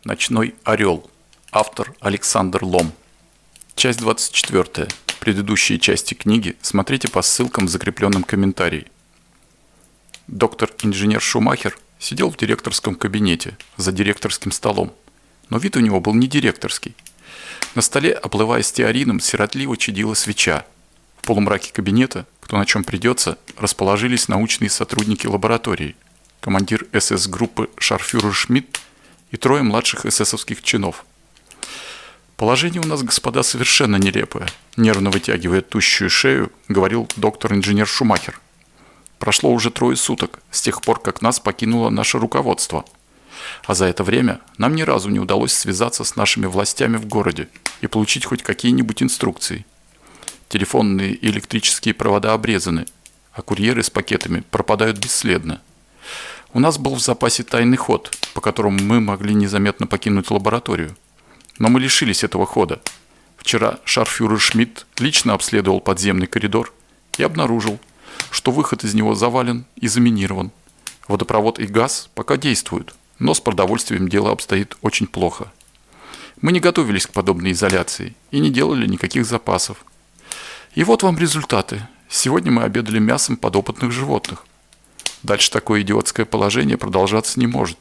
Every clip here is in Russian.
Ночной орел. Автор Александр Лом. Часть 24. Предыдущие части книги смотрите по ссылкам в закрепленном комментарии. Доктор-инженер Шумахер сидел в директорском кабинете за директорским столом, но вид у него был не директорский. На столе, оплывая стеарином, сиротливо чадила свеча. В полумраке кабинета, кто на чем придется, расположились научные сотрудники лаборатории, командир СС-группы шарфюрер Шмидт и трое младших эсэсовских чинов. «Положение у нас, господа, совершенно нелепое», – нервно вытягивая тущую шею, говорил доктор-инженер Шумахер. «Прошло уже 3 суток с тех пор, как нас покинуло наше руководство. А за это время нам ни разу не удалось связаться с нашими властями в городе и получить хоть какие-нибудь инструкции. Телефонные и электрические провода обрезаны, а курьеры с пакетами пропадают бесследно. У нас был в запасе тайный ход, по которому мы могли незаметно покинуть лабораторию. Но мы лишились этого хода. Вчера шарфюрер Шмидт лично обследовал подземный коридор и обнаружил, что выход из него завален и заминирован. Водопровод и газ пока действуют, но с продовольствием дело обстоит очень плохо. Мы не готовились к подобной изоляции и не делали никаких запасов. И вот вам результаты. Сегодня мы обедали мясом подопытных животных. Дальше такое идиотское положение продолжаться не может.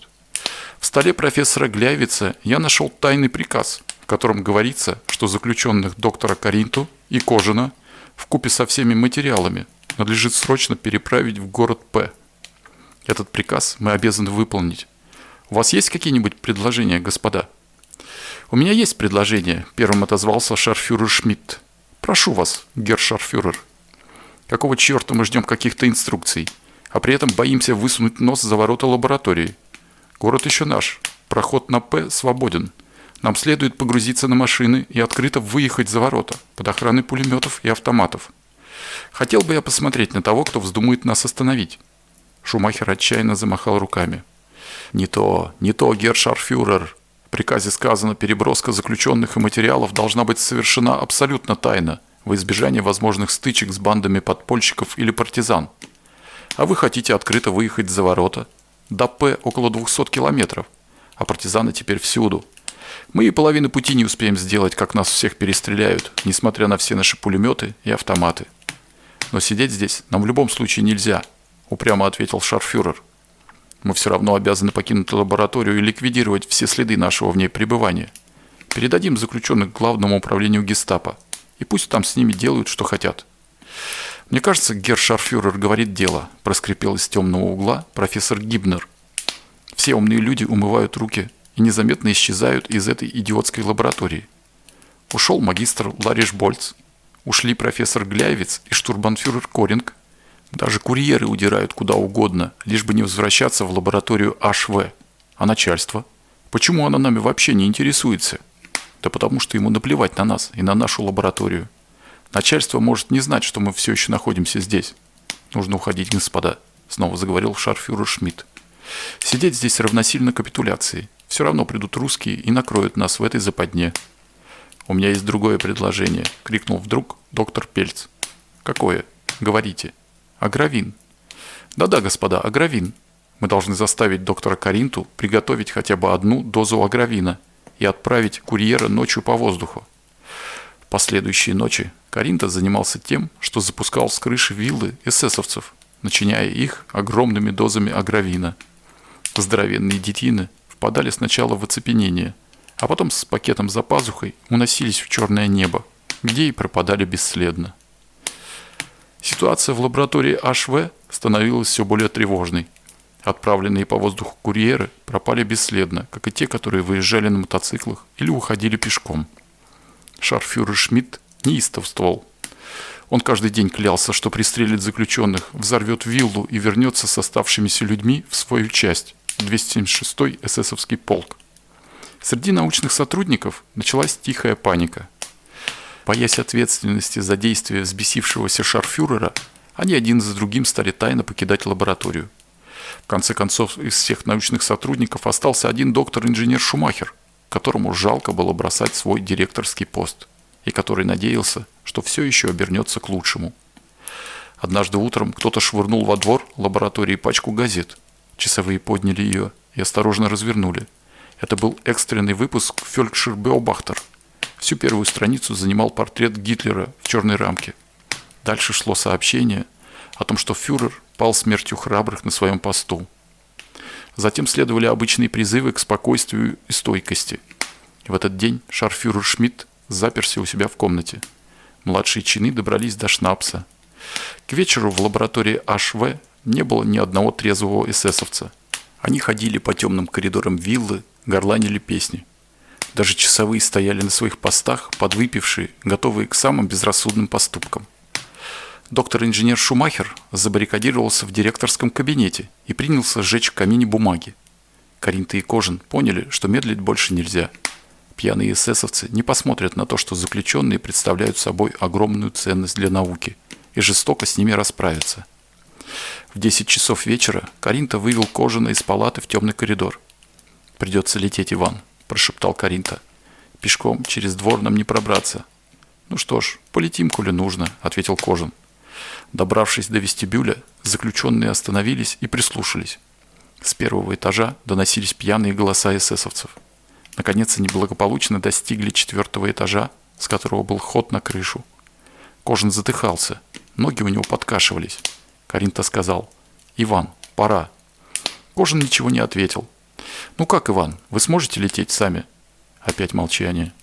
В столе профессора Гляйвица я нашел тайный приказ, в котором говорится, что заключенных доктора Каринту и Кожина вкупе со всеми материалами надлежит срочно переправить в город П. Этот приказ мы обязаны выполнить. У вас есть какие-нибудь предложения, господа? У меня есть предложение, первым отозвался шарфюрер Шмидт. Прошу вас, герр-шарфюрер. Какого черта мы ждем каких-то инструкций, а при этом боимся высунуть нос за ворота лаборатории? Город еще наш, проход на П свободен. Нам следует погрузиться на машины и открыто выехать за ворота, под охраной пулеметов и автоматов. Хотел бы я посмотреть на того, кто вздумает нас остановить. Шумахер отчаянно замахал руками. Не то, герр-шарфюрер. В приказе сказано, переброска заключенных и материалов должна быть совершена абсолютно тайно, во избежание возможных стычек с бандами подпольщиков или партизан. А вы хотите открыто выехать за ворота? До П около 200 километров, а партизаны теперь всюду. Мы и половины пути не успеем сделать, как нас всех перестреляют, несмотря на все наши пулеметы и автоматы. Но сидеть здесь нам в любом случае нельзя, упрямо ответил шарфюрер. Мы все равно обязаны покинуть лабораторию и ликвидировать все следы нашего в ней пребывания. Передадим заключенных главному управлению гестапо, и пусть там с ними делают, что хотят. «Мне кажется, герр-шарфюрер говорит дело», – проскрипел из темного угла профессор Гибнер. «Все умные люди умывают руки и незаметно исчезают из этой идиотской лаборатории. Ушел магистр Лариш Больц, ушли профессор Гляйвиц и штурмбанфюрер Коринг. Даже курьеры удирают куда угодно, лишь бы не возвращаться в лабораторию ХВ. А начальство? Почему оно нами вообще не интересуется? Да потому что ему наплевать на нас и на нашу лабораторию. Начальство может не знать, что мы все еще находимся здесь. Нужно уходить, господа», — снова заговорил шарфюрер Шмидт. «Сидеть здесь равносильно капитуляции. Все равно придут русские и накроют нас в этой западне». «У меня есть другое предложение», — крикнул вдруг доктор Пельц. «Какое? Говорите». «Агравин». «Да-да, господа, агравин. Мы должны заставить доктора Каринту приготовить хотя бы 1 дозу агравина и отправить курьера ночью по воздуху». В последующие ночи Каринта занимался тем, что запускал с крыши виллы эсэсовцев, начиняя их огромными дозами агравина. Здоровенные детины впадали сначала в оцепенение, а потом с пакетом за пазухой уносились в черное небо, где и пропадали бесследно. Ситуация в лаборатории ХВ становилась все более тревожной. Отправленные по воздуху курьеры пропали бесследно, как и те, которые выезжали на мотоциклах или уходили пешком. Шарфюрер Шмидт неистовствовал. Он каждый день клялся, что пристрелит заключенных, взорвет виллу и вернется с оставшимися людьми в свою часть, 276-й эсэсовский полк. Среди научных сотрудников началась тихая паника. Боясь ответственности за действия взбесившегося шарфюрера, они один за другим стали тайно покидать лабораторию. В конце концов, из всех научных сотрудников остался один доктор-инженер Шумахер, которому жалко было бросать свой директорский пост, и который надеялся, что все еще обернется к лучшему. Однажды утром кто-то швырнул во двор лаборатории пачку газет. Часовые подняли ее и осторожно развернули. Это был экстренный выпуск «Фелькшир Беобахтер». Всю первую страницу занимал портрет Гитлера в черной рамке. Дальше шло сообщение о том, что фюрер пал смертью храбрых на своем посту. Затем следовали обычные призывы к спокойствию и стойкости. В этот день шарфюрер Шмидт заперся у себя в комнате. Младшие чины добрались до шнапса. К вечеру в лаборатории ХВ не было ни одного трезвого эсэсовца. Они ходили по темным коридорам виллы, горланили песни. Даже часовые стояли на своих постах, подвыпившие, готовые к самым безрассудным поступкам. Доктор-инженер Шумахер забаррикадировался в директорском кабинете и принялся сжечь в камине бумаги. Каринта и Кожин поняли, что медлить больше нельзя. Пьяные эсэсовцы не посмотрят на то, что заключенные представляют собой огромную ценность для науки, и жестоко с ними расправятся. В 10 часов вечера Каринта вывел Кожина из палаты в темный коридор. «Придется лететь, Иван», – прошептал Каринта. «Пешком через двор нам не пробраться». «Ну что ж, полетим, коли нужно», – ответил Кожин. Добравшись до вестибюля, заключенные остановились и прислушались. С первого этажа доносились пьяные голоса эсэсовцев. Наконец они благополучно достигли 4-го этажа, с которого был ход на крышу. Кожин задыхался, ноги у него подкашивались. Каринта сказал: «Иван, пора». Кожин ничего не ответил. «Ну как, Иван, вы сможете лететь сами?» Опять молчание.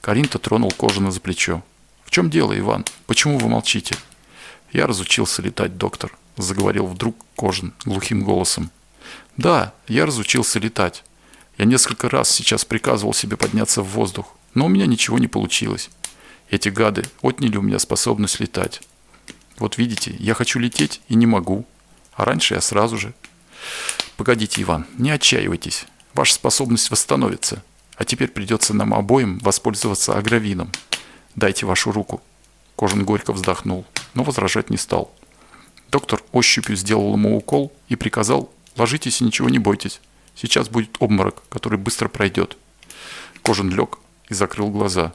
Каринта тронул Кожина за плечо. «В чем дело, Иван? Почему вы молчите?» «Я разучился летать, доктор», — заговорил вдруг Кожин глухим голосом. «Да, я разучился летать. Я несколько раз сейчас приказывал себе подняться в воздух, но у меня ничего не получилось. Эти гады отняли у меня способность летать. Вот видите, я хочу лететь и не могу. А раньше я сразу же. Погодите, Иван, не отчаивайтесь. Ваша способность восстановится. А теперь придется нам обоим воспользоваться агровином. Дайте вашу руку». Кожин горько вздохнул, но возражать не стал. Доктор ощупью сделал ему укол и приказал: «Ложитесь и ничего не бойтесь. Сейчас будет обморок, который быстро пройдет». Кожин лег и закрыл глаза.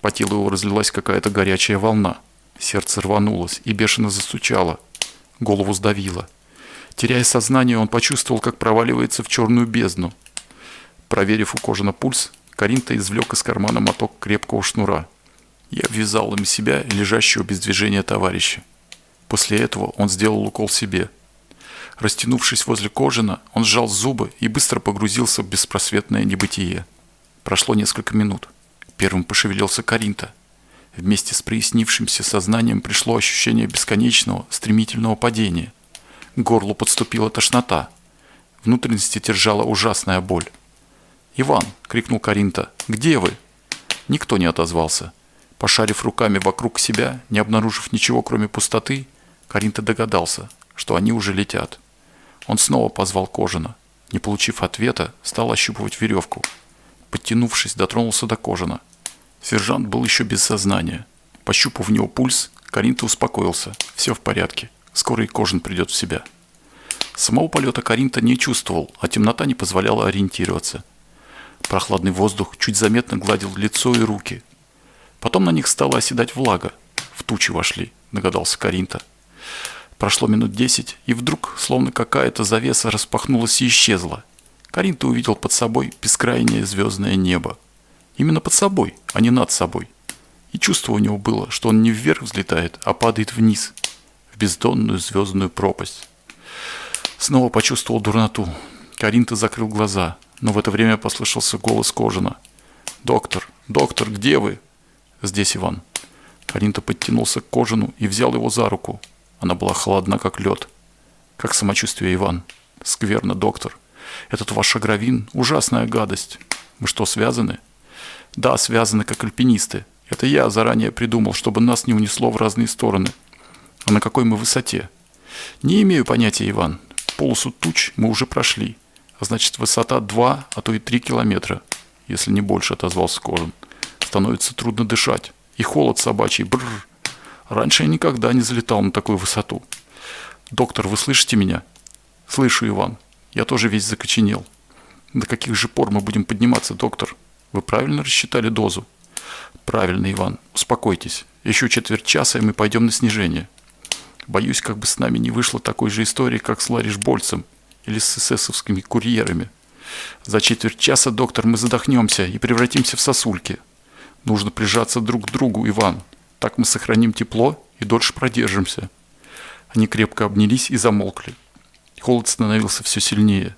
По телу его разлилась какая-то горячая волна. Сердце рванулось и бешено застучало. Голову сдавило. Теряя сознание, он почувствовал, как проваливается в черную бездну. Проверив у Кожина пульс, Каринта извлек из кармана моток крепкого шнура и обвязал им себя и лежащего без движения товарища. После этого он сделал укол себе. Растянувшись возле Кожина, он сжал зубы и быстро погрузился в беспросветное небытие. Прошло несколько минут. Первым пошевелился Каринта. Вместе с прояснившимся сознанием пришло ощущение бесконечного, стремительного падения. К горлу подступила тошнота. Внутренности держала ужасная боль. «Иван!» — крикнул Каринта. «Где вы?» Никто не отозвался. Пошарив руками вокруг себя, не обнаружив ничего, кроме пустоты, Каринта догадался, что они уже летят. Он снова позвал Кожина. Не получив ответа, стал ощупывать веревку. Подтянувшись, дотронулся до Кожина. Сержант был еще без сознания. Пощупав в него пульс, Каринта успокоился. Все в порядке. Скоро и Кожин придет в себя. Самого полета Каринта не чувствовал, а темнота не позволяла ориентироваться. Прохладный воздух чуть заметно гладил лицо и руки. Потом на них стала оседать влага. В тучи вошли, догадался Каринта. Прошло минут 10, и вдруг, словно какая-то завеса распахнулась и исчезла. Каринта увидел под собой бескрайнее звездное небо. Именно под собой, а не над собой. И чувство у него было, что он не вверх взлетает, а падает вниз, в бездонную звездную пропасть. Снова почувствовал дурноту. Каринта закрыл глаза, но в это время послышался голос Кожина. «Доктор, доктор, где вы?» «Здесь, Иван». Каринта подтянулся к Кожину и взял его за руку. Она была холодна, как лед. «Как самочувствие, Иван?» «Скверно, доктор. Этот ваш агровин – ужасная гадость. Мы что, связаны?» «Да, связаны, как альпинисты. Это я заранее придумал, чтобы нас не унесло в разные стороны. А на какой мы высоте?» «Не имею понятия, Иван. Полосу туч мы уже прошли. А значит, высота 2, а то и 3 километра. Если не больше», – отозвался Кожин. «Становится трудно дышать. И холод собачий. Бррр. Раньше я никогда не залетал на такую высоту. Доктор, вы слышите меня?» «Слышу, Иван. Я тоже весь закоченел». «До каких же пор мы будем подниматься, доктор? Вы правильно рассчитали дозу?» «Правильно, Иван. Успокойтесь. Еще четверть часа, и мы пойдем на снижение. Боюсь, как бы с нами не вышло такой же истории, как с Лариш-Больцем или с эсэсовскими курьерами. За четверть часа, доктор, мы задохнемся и превратимся в сосульки. Нужно прижаться друг к другу, Иван. Так мы сохраним тепло и дольше продержимся. Они крепко обнялись и замолкли. Холод становился все сильнее.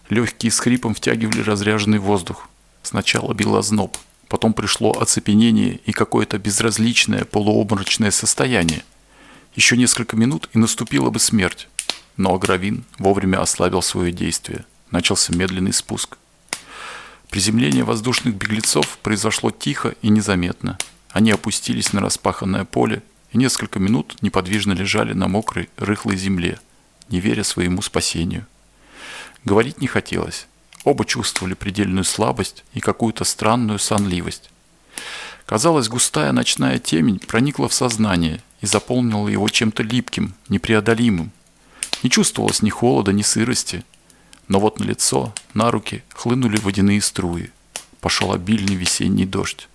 Легкие с хрипом втягивали разряженный воздух. Сначала бил озноб, потом пришло оцепенение и какое-то безразличное полуобморочное состояние. Еще несколько минут и наступила бы смерть. Но агравин вовремя ослабил свое действие. Начался медленный спуск. Приземление воздушных беглецов произошло тихо и незаметно. Они опустились на распаханное поле и несколько минут неподвижно лежали на мокрой, рыхлой земле, не веря своему спасению. Говорить не хотелось. Оба чувствовали предельную слабость и какую-то странную сонливость. Казалось, густая ночная темень проникла в сознание и заполнила его чем-то липким, непреодолимым. Не чувствовалось ни холода, ни сырости. Но вот на лицо, на руки хлынули водяные струи. Пошел обильный весенний дождь.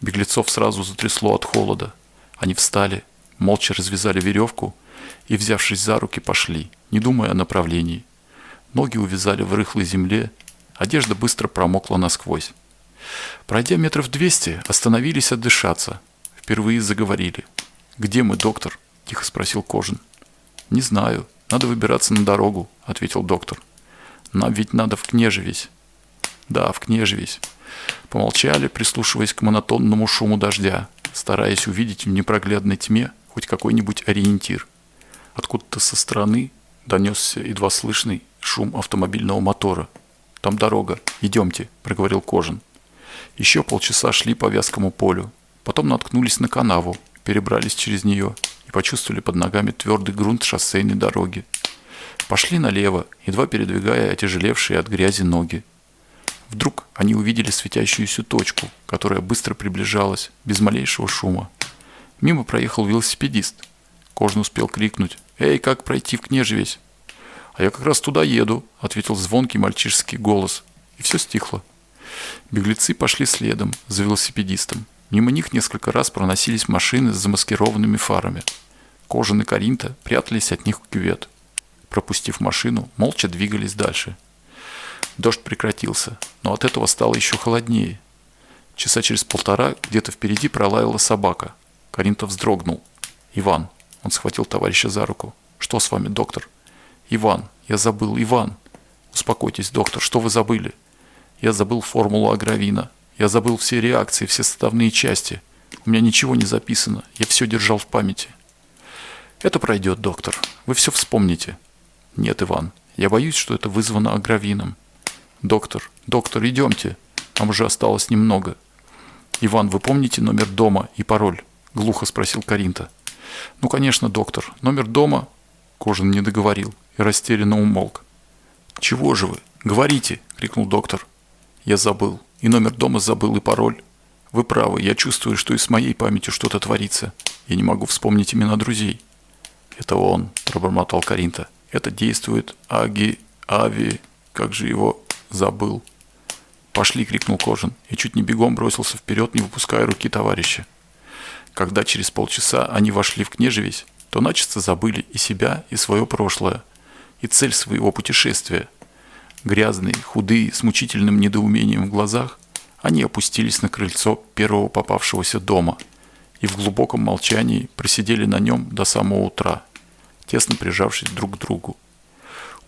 Беглецов сразу затрясло от холода. Они встали, молча развязали веревку и, взявшись за руки, пошли, не думая о направлении. Ноги увязали в рыхлой земле, одежда быстро промокла насквозь. Пройдя метров 200, остановились отдышаться. Впервые заговорили. «Где мы, доктор?» – тихо спросил Кожин. «Не знаю. Надо выбираться на дорогу», – ответил доктор. «Нам ведь надо в Кнежевесь». «Да, в Кнежевесь». Помолчали, прислушиваясь к монотонному шуму дождя, стараясь увидеть в непроглядной тьме хоть какой-нибудь ориентир. Откуда-то со стороны донесся едва слышный шум автомобильного мотора. «Там дорога. Идемте», – проговорил Кожин. Еще полчаса шли по вязкому полю. Потом наткнулись на канаву, перебрались через нее и почувствовали под ногами твердый грунт шоссейной дороги. Пошли налево, едва передвигая отяжелевшие от грязи ноги. Вдруг они увидели светящуюся точку, которая быстро приближалась, без малейшего шума. Мимо проехал велосипедист. Кожин успел крикнуть: «Эй, как пройти в Кнежевесь?» «А я как раз туда еду», — ответил звонкий мальчишеский голос. И все стихло. Беглецы пошли следом, за велосипедистом. Мимо них несколько раз проносились машины с замаскированными фарами. Кожин и Каринта прятались от них в кювет. Пропустив машину, молча двигались дальше. Дождь прекратился, но от этого стало еще холоднее. Часа через полтора где-то впереди пролаяла собака. Каринта вздрогнул. «Иван!» — он схватил товарища за руку. «Что с вами, доктор?» «Иван! Я забыл, Иван!» «Успокойтесь, доктор, что вы забыли?» «Я забыл формулу агравина. Я забыл все реакции, все составные части. У меня ничего не записано. Я все держал в памяти». «Это пройдет, доктор. Вы все вспомните». «Нет, Иван, я боюсь, что это вызвано агравином». «Доктор, идемте. Нам уже осталось немного». «Иван, вы помните номер дома и пароль?» — глухо спросил Каринта. «Ну, конечно, доктор. Номер дома...» Кожин не договорил и растерянно умолк. «Чего же вы? Говорите!» — крикнул доктор. «Я забыл. И номер дома забыл, и пароль. Вы правы, я чувствую, что и с моей памятью что-то творится. Я не могу вспомнить имена друзей». «Это он», — пробормотал Каринта. «Это действует Ави... Как же его забыл?» «Пошли!» — крикнул Кожин и чуть не бегом бросился вперед, не выпуская руки товарища. Когда через полчаса они вошли в Кнежевесь, то начисто забыли и себя, и свое прошлое, и цель своего путешествия. Грязные, худые, с мучительным недоумением в глазах, они опустились на крыльцо первого попавшегося дома и в глубоком молчании просидели на нем до самого утра, тесно прижавшись друг к другу.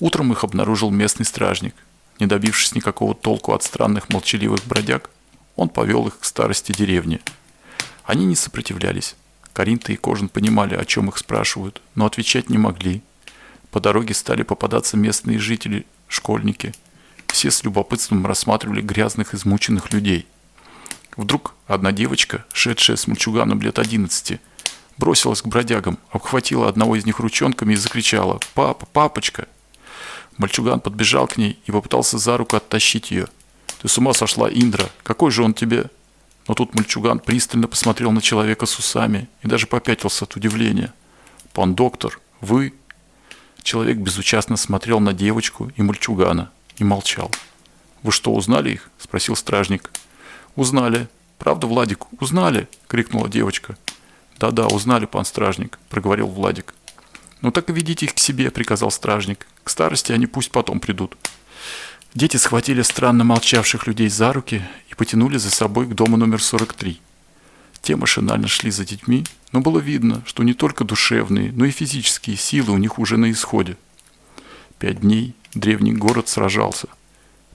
Утром их обнаружил местный стражник. Не добившись никакого толку от странных молчаливых бродяг, он повел их к старости деревни. Они не сопротивлялись. Каринта и Кожин понимали, о чем их спрашивают, но отвечать не могли. По дороге стали попадаться местные жители, школьники. Все с любопытством рассматривали грязных, измученных людей. Вдруг одна девочка, шедшая с мальчуганом лет 11, бросилась к бродягам, обхватила одного из них ручонками и закричала: «Папа, папочка!». Мальчуган подбежал к ней и попытался за руку оттащить ее. «Ты с ума сошла, Индра? Какой же он тебе?» Но тут мальчуган пристально посмотрел на человека с усами и даже попятился от удивления. «Пан доктор, вы...» Человек безучастно смотрел на девочку и мальчугана и молчал. «Вы что, узнали их?» – спросил стражник. «Узнали. Правда, Владик, узнали?» – крикнула девочка. «Да-да, узнали, пан стражник», – проговорил Владик. «Ну так и ведите их к себе», – приказал стражник. «К старости они пусть потом придут». Дети схватили странно молчавших людей за руки и потянули за собой к дому номер 43. Те машинально шли за детьми, но было видно, что не только душевные, но и физические силы у них уже на исходе. 5 дней древний город сражался.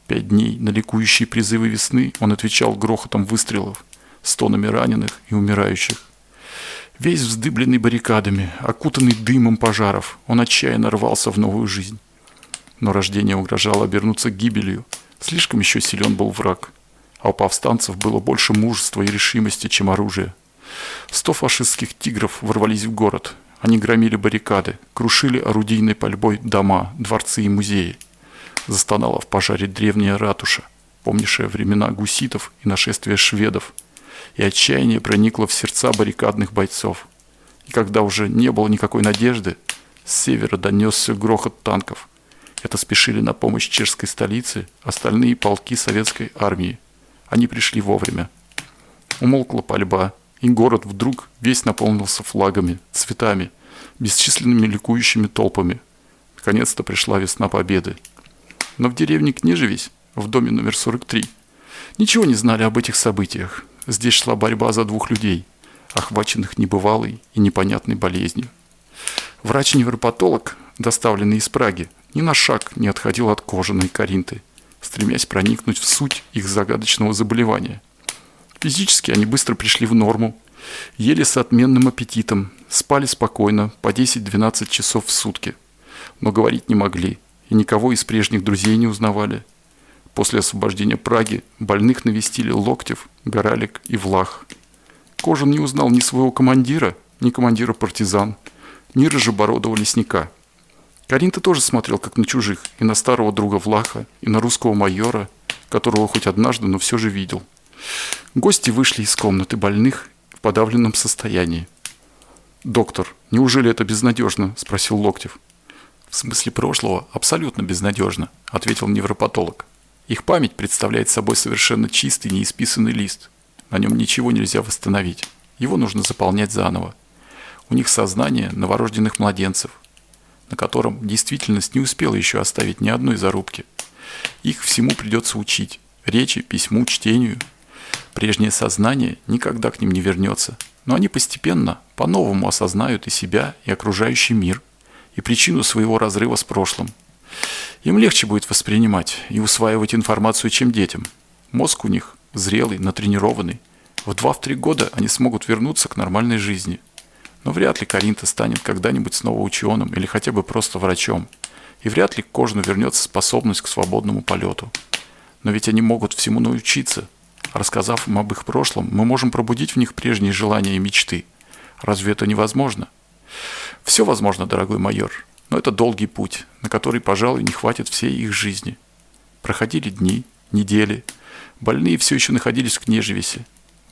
5 дней на ликующие призывы весны он отвечал грохотом выстрелов, стонами раненых и умирающих. Весь вздыбленный баррикадами, окутанный дымом пожаров, он отчаянно рвался в новую жизнь. Но рождение угрожало обернуться гибелью, слишком еще силен был враг, а у повстанцев было больше мужества и решимости, чем оружия. 100 фашистских тигров ворвались в город. Они громили баррикады, крушили орудийной пальбой дома, дворцы и музеи. Застонала в пожаре древняя ратуша, помнившая времена гуситов и нашествия шведов, и отчаяние проникло в сердца баррикадных бойцов. И когда уже не было никакой надежды, с севера донесся грохот танков. Это спешили на помощь чешской столице остальные полки советской армии. Они пришли вовремя. Умолкла пальба, и город вдруг весь наполнился флагами, цветами, бесчисленными ликующими толпами. Наконец-то пришла весна победы. Но в деревне Книжевись, в доме номер 43, ничего не знали об этих событиях. Здесь шла борьба за 2 людей, охваченных небывалой и непонятной болезнью. Врач-невропатолог, доставленный из Праги, ни на шаг не отходил от Кожиной Каринты, стремясь проникнуть в суть их загадочного заболевания. Физически они быстро пришли в норму, ели с отменным аппетитом, спали спокойно по 10-12 часов в сутки, но говорить не могли и никого из прежних друзей не узнавали. После освобождения Праги больных навестили Локтев, Горалик и Влах. Кожин не узнал ни своего командира, ни командира партизан, ни рыжебородого лесника. Каринта тоже смотрел как на чужих, и на старого друга Влаха, и на русского майора, которого хоть однажды, но все же видел. Гости вышли из комнаты больных в подавленном состоянии. «Доктор, неужели это безнадежно?» – спросил Локтев. «В смысле прошлого абсолютно безнадежно», – ответил невропатолог. «Их память представляет собой совершенно чистый, неисписанный лист. На нем ничего нельзя восстановить. Его нужно заполнять заново. У них сознание новорожденных младенцев, на котором действительность не успела еще оставить ни одной зарубки. Их всему придется учить – речи, письму, чтению. Прежнее сознание никогда к ним не вернется, но они постепенно по-новому осознают и себя, и окружающий мир, и причину своего разрыва с прошлым. Им легче будет воспринимать и усваивать информацию, чем детям. Мозг у них зрелый, натренированный. В 2-3 года они смогут вернуться к нормальной жизни. Но вряд ли Каринта станет когда-нибудь снова ученым или хотя бы просто врачом. И вряд ли к Кожину вернется способность к свободному полету. Но ведь они могут всему научиться. Рассказав им об их прошлом, мы можем пробудить в них прежние желания и мечты. Разве это невозможно? Все возможно, дорогой майор. Но это долгий путь, на который, пожалуй, не хватит всей их жизни. Проходили дни, недели. Больные все еще находились в Кнежевисе.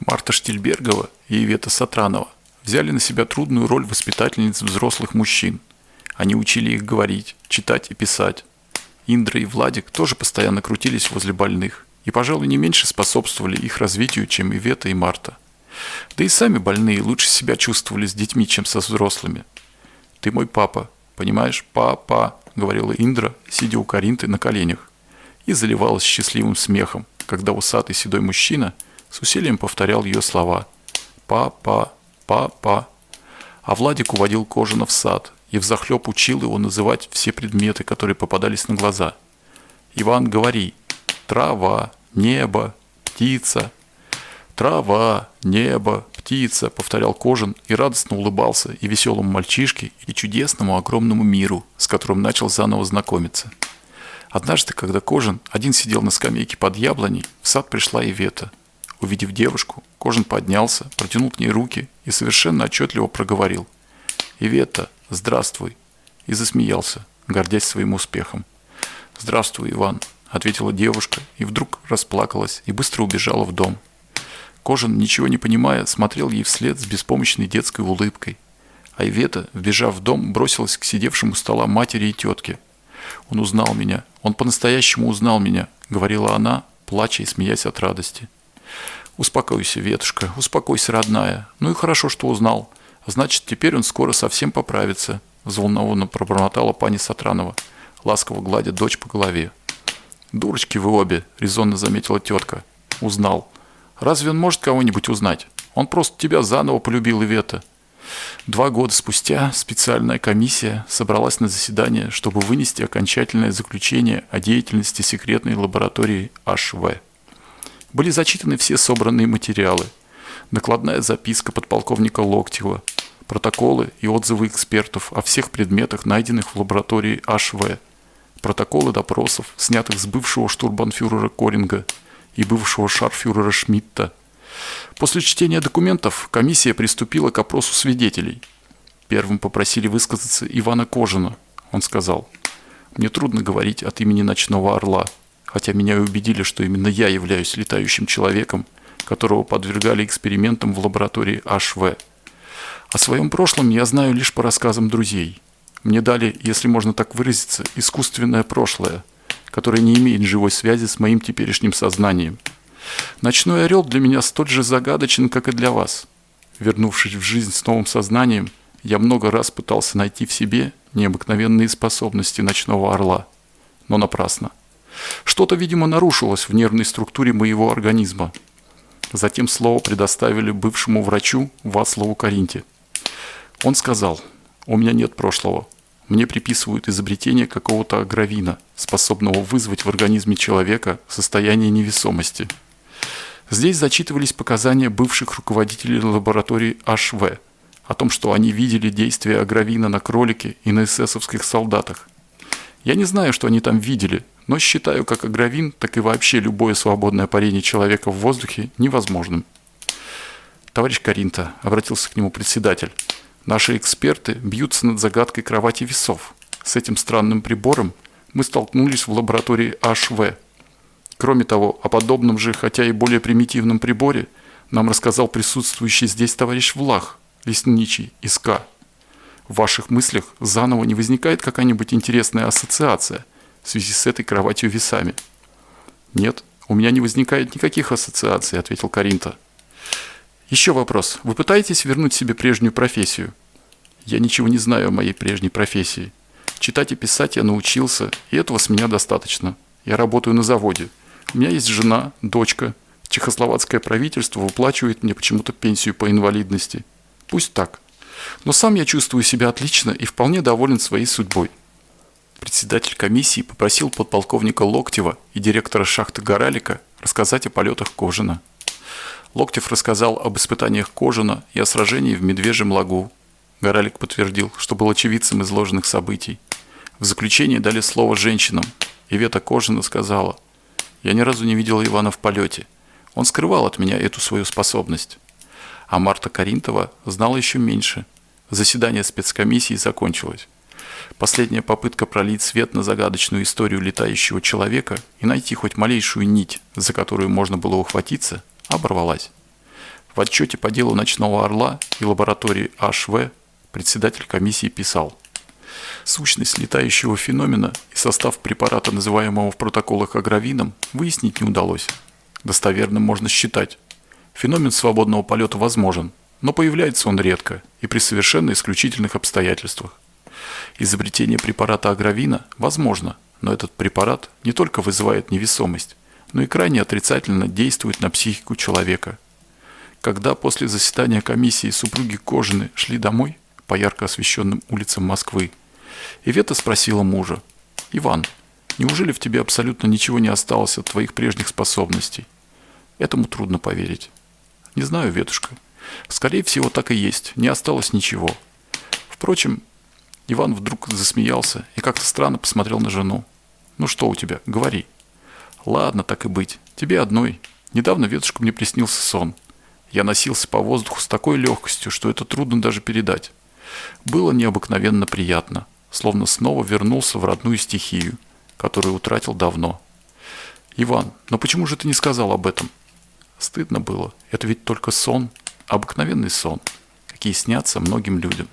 Марта Штильбергова и Ивета Сатранова взяли на себя трудную роль воспитательниц взрослых мужчин. Они учили их говорить, читать и писать. Индра и Владик тоже постоянно крутились возле больных и, пожалуй, не меньше способствовали их развитию, чем Ивета и Марта. Да и сами больные лучше себя чувствовали с детьми, чем со взрослыми. «Ты мой папа, понимаешь, папа», — говорила Индра, сидя у Каринты на коленях, и заливалась счастливым смехом, когда усатый седой мужчина с усилием повторял ее слова «папа, папа». А Владик уводил Кожина в сад и взахлеб учил его называть все предметы, которые попадались на глаза. «Иван, говори: трава, небо, птица». «Трава, небо, птица», — повторял Кожин и радостно улыбался и веселому мальчишке, и чудесному огромному миру, с которым начал заново знакомиться. Однажды, когда Кожин один сидел на скамейке под яблоней, в сад пришла Ивета. Увидев девушку, Кожин поднялся, протянул к ней руки и совершенно отчетливо проговорил: «Ивета, здравствуй», и засмеялся, гордясь своим успехом. «Здравствуй, Иван», — ответила девушка и вдруг расплакалась и быстро убежала в дом. Кожин, ничего не понимая, смотрел ей вслед с беспомощной детской улыбкой. А Ивета, вбежав в дом, бросилась к сидевшему у стола матери и тетке. «Он узнал меня, он по-настоящему узнал меня», — говорила она, плача и смеясь от радости. «Успокойся, Ветушка, успокойся, родная. Ну и хорошо, что узнал. Значит, теперь он скоро совсем поправится», — взволнованно пробормотала пани Сатранова, ласково гладя дочь по голове. «Дурочки вы обе», — резонно заметила тетка. «Узнал. Разве он может кого-нибудь узнать? Он просто тебя заново полюбил, Ивета». 2 года спустя специальная комиссия собралась на заседание, чтобы вынести окончательное заключение о деятельности секретной лаборатории ХВ. Были зачитаны все собранные материалы, докладная записка подполковника Локтева, протоколы и отзывы экспертов о всех предметах, найденных в лаборатории ХВ, протоколы допросов, снятых с бывшего штурмбанфюрера Коринга и бывшего шарфюрера Шмидта. После чтения документов комиссия приступила к опросу свидетелей. Первым попросили высказаться Ивана Кожина. Он сказал: «Мне трудно говорить от имени Ночного Орла, хотя меня и убедили, что именно я являюсь летающим человеком, которого подвергали экспериментам в лаборатории ХВ. О своем прошлом я знаю лишь по рассказам друзей. Мне дали, если можно так выразиться, искусственное прошлое, которое не имеет живой связи с моим теперешним сознанием. Ночной орел для меня столь же загадочен, как и для вас. Вернувшись в жизнь с новым сознанием, я много раз пытался найти в себе необыкновенные способности ночного орла, но напрасно. Что-то, видимо, нарушилось в нервной структуре моего организма». Затем слово предоставили бывшему врачу Вацлаву Каринте. Он сказал: «У меня нет прошлого. Мне приписывают изобретение какого-то агровина, способного вызвать в организме человека состояние невесомости». Здесь зачитывались показания бывших руководителей лаборатории ХВ о том, что они видели действие агровина на кролике и на эсэсовских солдатах. Я не знаю, что они там видели, но считаю как агровин, так и вообще любое свободное парение человека в воздухе невозможным. «Товарищ Каринта», — обратился к нему председатель, — «наши эксперты бьются над загадкой кровати весов. С этим странным прибором мы столкнулись в лаборатории ХВ. Кроме того, о подобном же, хотя и более примитивном приборе нам рассказал присутствующий здесь товарищ Влах, лесничий из К. В ваших мыслях заново не возникает какая-нибудь интересная ассоциация в связи с этой кроватью-весами?» «Нет, у меня не возникает никаких ассоциаций», — ответил Каринта. «Еще вопрос. Вы пытаетесь вернуть себе прежнюю профессию?» «Я ничего не знаю о моей прежней профессии. Читать и писать я научился, и этого с меня достаточно. Я работаю на заводе. У меня есть жена, дочка. Чехословацкое правительство выплачивает мне почему-то пенсию по инвалидности. Пусть так. Но сам я чувствую себя отлично и вполне доволен своей судьбой». Председатель комиссии попросил подполковника Локтева и директора шахты Горалика рассказать о полетах Кожина. Локтев рассказал об испытаниях Кожина и о сражении в Медвежьем лагу. Горалик подтвердил, что был очевидцем изложенных событий. В заключение дали слово женщинам. Ивета Кожина сказала: «Я ни разу не видела Ивана в полете. Он скрывал от меня эту свою способность». А Марта Каринтова знала еще меньше. Заседание спецкомиссии закончилось. Последняя попытка пролить свет на загадочную историю летающего человека и найти хоть малейшую нить, за которую можно было ухватиться, оборвалась. В отчете по делу Ночного Орла и лаборатории ХВ председатель комиссии писал: «Сущность летающего феномена и состав препарата, называемого в протоколах агровином, выяснить не удалось. Достоверным можно считать: феномен свободного полета возможен, но появляется он редко и при совершенно исключительных обстоятельствах. Изобретение препарата агровина возможно, но этот препарат не только вызывает невесомость, но и крайне отрицательно действует на психику человека». Когда после заседания комиссии супруги Кожины шли домой по ярко освещенным улицам Москвы, Ивета спросила мужа: «Иван, неужели в тебе абсолютно ничего не осталось от твоих прежних способностей?» «Этому трудно поверить». «Не знаю, Ветушка. Скорее всего, так и есть. Не осталось ничего». Впрочем, Иван вдруг засмеялся и как-то странно посмотрел на жену. «Ну что у тебя? Говори». «Ладно, так и быть. Тебе одной. Недавно, Ветушка, мне приснился сон. Я носился по воздуху с такой легкостью, что это трудно даже передать. Было необыкновенно приятно, словно снова вернулся в родную стихию, которую утратил давно». «Иван, но почему же ты не сказал об этом?» «Стыдно было. Это ведь только сон, обыкновенный сон, какие снятся многим людям».